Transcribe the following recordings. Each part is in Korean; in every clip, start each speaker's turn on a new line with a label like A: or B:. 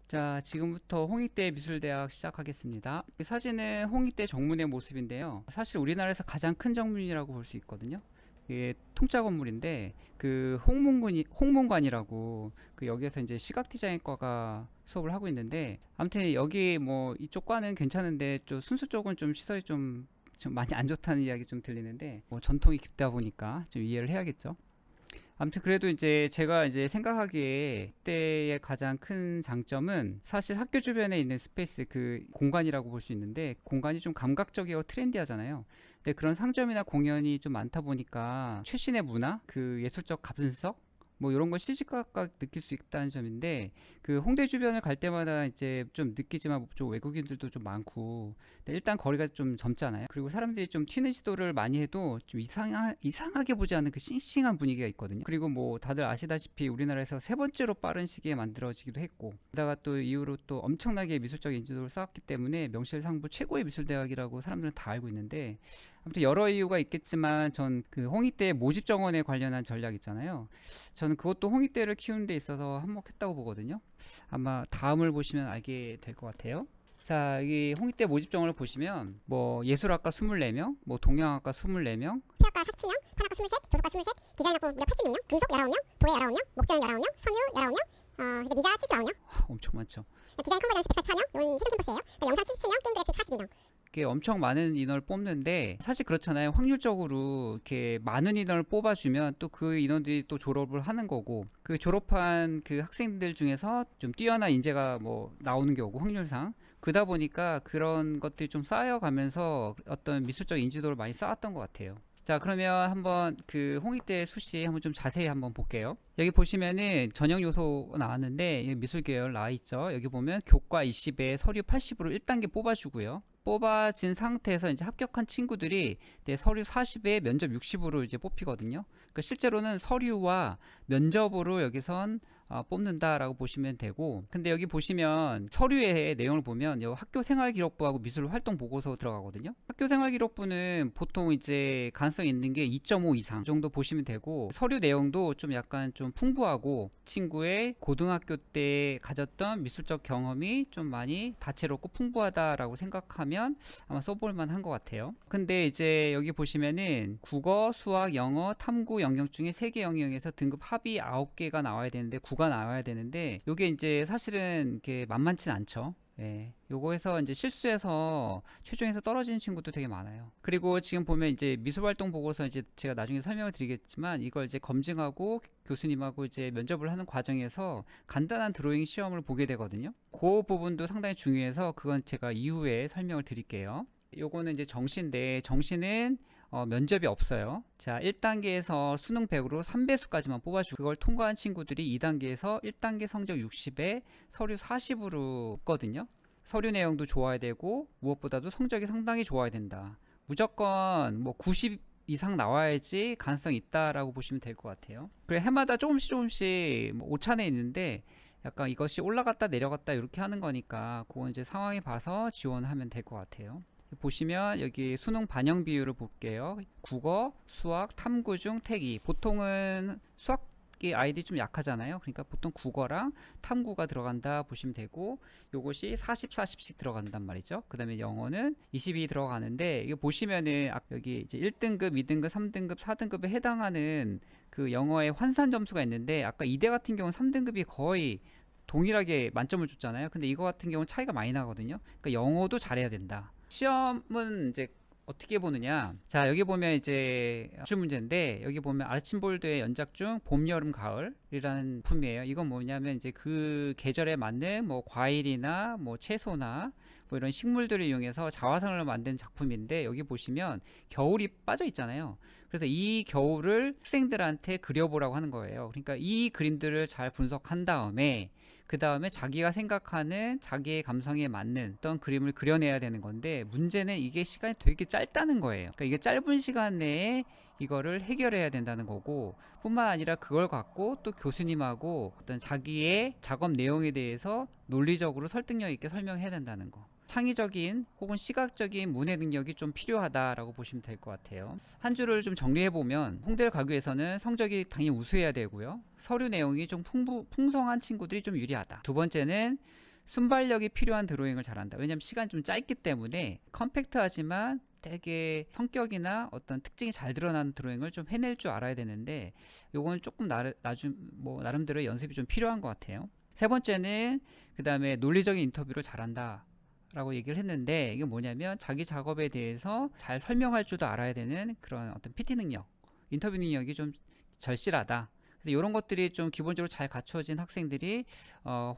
A: 자, 지금부터 홍익대 미술대학 시작하겠습니다. 이 사진은 홍익대 정문의 모습인데요. 사실 우리나라에서 가장 큰 정문이라고 볼 수 있거든요. 이게 통짜 건물인데 그 홍문관이라고 그 여기에서 이제 시각 디자인과가 수업을 하고 있는데, 아무튼 여기 뭐 이쪽 과는 괜찮은데 좀 순수 쪽은 좀 시설이 좀 많이 안 좋다는 이야기 좀 들리는데, 뭐 전통이 깊다 보니까 좀 이해를 해야겠죠. 아무튼 그래도 이제 제가 이제 생각하기에 그때의 가장 큰 장점은 사실 학교 주변에 있는 스페이스, 그 공간이라고 볼 수 있는데, 공간이 좀 감각적이고 트렌디하잖아요. 근데 그런 상점이나 공연이 좀 많다 보니까 최신의 문화, 그 예술적 감수성 뭐 이런 걸 시시각각 느낄 수 있다는 점인데, 그 홍대 주변을 갈 때마다 이제 좀 느끼지만 좀 외국인들도 좀 많고, 근데 일단 거리가 좀 젊잖아요. 그리고 사람들이 좀 튀는 시도를 많이 해도 좀 이상하게 보지 않는 그 싱싱한 분위기가 있거든요. 그리고 뭐 다들 아시다시피 우리나라에서 세 번째로 빠른 시기에 만들어지기도 했고, 게다가 또 이후로 또 엄청나게 미술적 인지도를 쌓았기 때문에 명실상부 최고의 미술대학이라고 사람들은 다 알고 있는데, 아무튼 여러 이유가 있겠지만 전 그 홍익대 모집 정원에 관련한 전략 있잖아요. 저는 그것도 홍익대를 키우는 데 있어서 한몫했다고 보거든요. 아마 다음을 보시면 알게 될 것 같아요. 자, 여기 홍익대 모집 정원을 보시면 뭐 예술학과 24명, 뭐 동양학과 24명,
B: 해학과 47명, 판학과 23, 조속과 23, 디자인학부 무려 86명, 금속 19명, 도예 19명, 목재현 19명, 섬유 19명, 이제 미자 79명,
A: 엄청 많죠.
B: 디자인 컴퓨터 144명, 이건 세종 캠퍼스예요. 영상 77명, 게임 그래픽 42명.
A: 이렇게 엄청 많은 인원을 뽑는데, 사실 그렇잖아요. 확률적으로 이렇게 많은 인원을 뽑아주면 또 그 인원들이 또 졸업을 하는 거고, 그 졸업한 그 학생들 중에서 좀 뛰어난 인재가 뭐 나오는 경우고, 확률상 그러다 보니까 그런 것들이 좀 쌓여가면서 어떤 미술적 인지도를 많이 쌓았던 것 같아요. 자, 그러면 한번 그 홍익대 수시 한번 좀 자세히 한번 볼게요. 여기 보시면은 전형 요소 나왔는데, 여기 미술 계열 나와 있죠. 여기 보면 교과 20에 서류 80으로 1단계 뽑아주고요. 뽑아진 상태에서 이제 합격한 친구들이 서류 40에 면접 60으로 이제 뽑히거든요. 그러니까 실제로는 서류와 면접으로 여기선 뽑는다라고 보시면 되고, 근데 여기 보시면 서류의 내용을 보면 여기 학교생활기록부하고 미술활동보고서 들어가거든요. 학교생활기록부는 보통 이제 가능성 있는 게 2.5 이상 정도 보시면 되고, 서류 내용도 좀 약간 좀 풍부하고 친구의 고등학교 때 가졌던 미술적 경험이 좀 많이 다채롭고 풍부하다라고 생각하면 아마 써볼 만한 것 같아요. 근데 이제 여기 보시면은 국어, 수학, 영어, 탐구 영역 중에 3개 영역에서 등급 합이 9개가 나와야 되는데 9가 나와야 되는데, 요게 이제 사실은 이렇게 만만치 않죠. 예, 요거에서 이제 실수해서 최종에서 떨어지는 친구도 되게 많아요. 그리고 지금 보면 이제 미술활동 보고서, 이제 제가 나중에 설명을 드리겠지만 이걸 이제 검증하고 교수님하고 이제 면접을 하는 과정에서 간단한 드로잉 시험을 보게 되거든요. 그 부분도 상당히 중요해서 그건 제가 이후에 설명을 드릴게요. 요거는 이제 정시인데, 정시는 면접이 없어요. 자, 1단계에서 수능 100으로 3배수까지만 뽑아주고, 그걸 통과한 친구들이 2단계에서 1단계 성적 60에 서류 40으로 뽑거든요. 서류 내용도 좋아야 되고 무엇보다도 성적이 상당히 좋아야 된다. 무조건 뭐 90 이상 나와야지 가능성이 있다라고 보시면 될 것 같아요. 그래, 해마다 조금씩 뭐 오차는 있는데 약간 이것이 올라갔다 내려갔다 이렇게 하는 거니까 그건 이제 상황에 봐서 지원하면 될 것 같아요. 보시면 여기 수능 반영 비율을 볼게요. 국어, 수학, 탐구 중 택이, 보통은 수학이 아이들이 좀 약하잖아요. 그러니까 보통 국어랑 탐구가 들어간다 보시면 되고, 요것이 40, 40씩 들어간단 말이죠. 그 다음에 영어는 22 들어가는데, 이거 보시면은 여기 이제 1등급, 2등급, 3등급, 4등급에 해당하는 그 영어의 환산 점수가 있는데, 아까 이대 같은 경우는 3등급이 거의 동일하게 만점을 줬잖아요. 근데 이거 같은 경우는 차이가 많이 나거든요. 그러니까 영어도 잘해야 된다. 시험은 이제 어떻게 보느냐. 자, 여기 보면 이제 주 문제인데, 여기 보면 아르침볼드의 연작 중 봄, 여름, 가을이라는 품이에요. 이건 뭐냐면 이제 그 계절에 맞는 뭐 과일이나 뭐 채소나 뭐 이런 식물들을 이용해서 자화상을 만든 작품인데, 여기 보시면 겨울이 빠져 있잖아요. 그래서 이 겨울을 학생들한테 그려보라고 하는 거예요. 그러니까 이 그림들을 잘 분석한 다음에 그 다음에 자기가 생각하는 자기의 감성에 맞는 어떤 그림을 그려내야 되는 건데, 문제는 이게 시간이 되게 짧다는 거예요. 그러니까 이게 짧은 시간 내에 이거를 해결해야 된다는 거고, 뿐만 아니라 그걸 갖고 또 교수님하고 어떤 자기의 작업 내용에 대해서 논리적으로 설득력 있게 설명해야 된다는 거. 창의적인 혹은 시각적인 문해 능력이 좀 필요하다라고 보시면 될 것 같아요. 한 줄을 좀 정리해보면, 홍대를 가기 위해서는 성적이 당연히 우수해야 되고요. 서류 내용이 좀 풍성한 친구들이 좀 유리하다. 두 번째는 순발력이 필요한 드로잉을 잘한다. 왜냐하면 시간이 좀 짧기 때문에 컴팩트하지만 되게 성격이나 어떤 특징이 잘 드러나는 드로잉을 좀 해낼 줄 알아야 되는데 요건 조금 나름대로 연습이 좀 필요한 것 같아요. 세 번째는 그 다음에 논리적인 인터뷰를 잘한다 라고 얘기를 했는데 이게 뭐냐면 자기 작업에 대해서 잘 설명할 줄도 알아야 되는 그런 어떤 PT 능력, 인터뷰 능력이 좀 절실하다. 그래서 이런 것들이 좀 기본적으로 잘 갖춰진 학생들이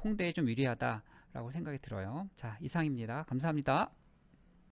A: 홍대에 좀 유리하다라고 생각이 들어요. 자, 이상입니다. 감사합니다.